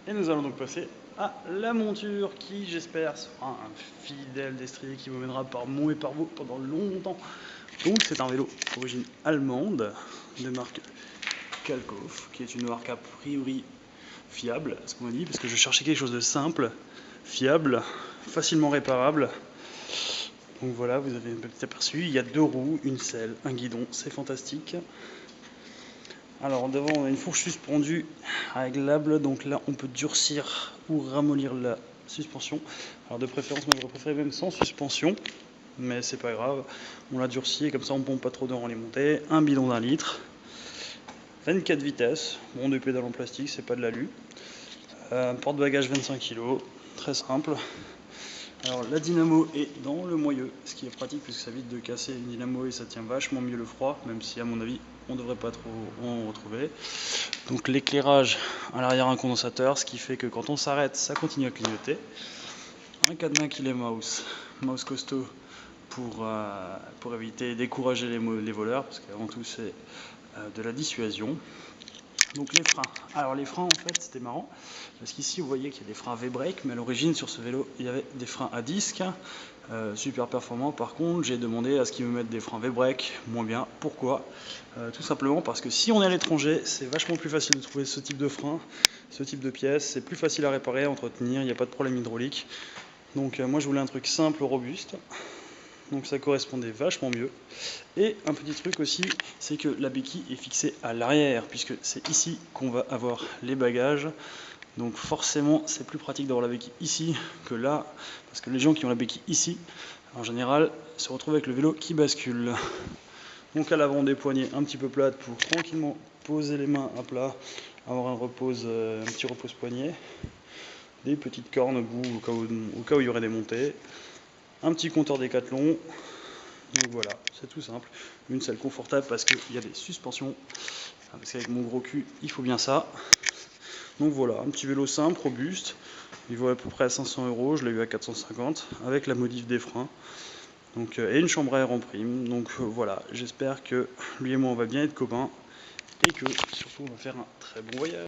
Et nous allons donc passer à la monture qui, j'espère, sera un fidèle destrier qui vous mènera par Mont et par Vaux pendant longtemps. Donc c'est un vélo d'origine allemande de marque Kalkoff, qui est une marque a priori fiable, à ce qu'on m'a dit, parce que je cherchais quelque chose de simple, fiable, facilement réparable. Donc voilà, vous avez un petit aperçu. Il y a 2 roues, une selle, un guidon, c'est fantastique. Alors devant on a une fourche suspendue réglable, donc là on peut durcir ou ramollir la suspension. Alors de préférence, moi j'aurais préféré même sans suspension, mais c'est pas grave, on l'a durci et comme ça on pompe pas trop dans les montées. Un bidon d'1 litre, 24 vitesses, bon des pédales en plastique, c'est pas de l'alu. Porte-bagages 25 kg, très simple. Alors la dynamo est dans le moyeu, ce qui est pratique puisque ça évite de casser une dynamo et ça tient vachement mieux le froid, même si à mon avis on ne devrait pas trop en retrouver. Donc l'éclairage à l'arrière, un condensateur, ce qui fait que quand on s'arrête ça continue à clignoter. Un cadenas qui est mouse costaud pour éviter et décourager les voleurs, parce qu'avant tout c'est de la dissuasion. Donc les freins. Alors les freins en fait c'était marrant parce qu'ici vous voyez qu'il y a des freins V-brake, mais à l'origine sur ce vélo il y avait des freins à disque super performants. Par contre j'ai demandé à ce qu'ils me mettent des freins V-brake moins bien. Pourquoi? Tout simplement parce que si on est à l'étranger c'est vachement plus facile de trouver ce type de frein, ce type de pièces, c'est plus facile à réparer, à entretenir, il n'y a pas de problème hydraulique. Donc moi je voulais un truc simple, robuste. Donc ça correspondait vachement mieux. Et un petit truc aussi, c'est que la béquille est fixée à l'arrière, puisque c'est ici qu'on va avoir les bagages. Donc forcément, c'est plus pratique d'avoir la béquille ici que là, parce que les gens qui ont la béquille ici, en général, se retrouvent avec le vélo qui bascule. Donc à l'avant, des poignées un petit peu plates pour tranquillement poser les mains à plat, avoir un petit repose-poignet. Des petites cornes au bout, au cas où il y aurait des montées. Un petit compteur Décathlon. Donc voilà, c'est tout simple. Une selle confortable parce qu'il y a des suspensions. Parce qu'avec mon gros cul, il faut bien ça. Donc voilà, un petit vélo simple, robuste. Il vaut à peu près à 500 €. Je l'ai eu à 450 avec la modif des freins. Donc, et une chambre à air en prime. Donc voilà, j'espère que lui et moi on va bien être copains. Et que surtout on va faire un très bon voyage.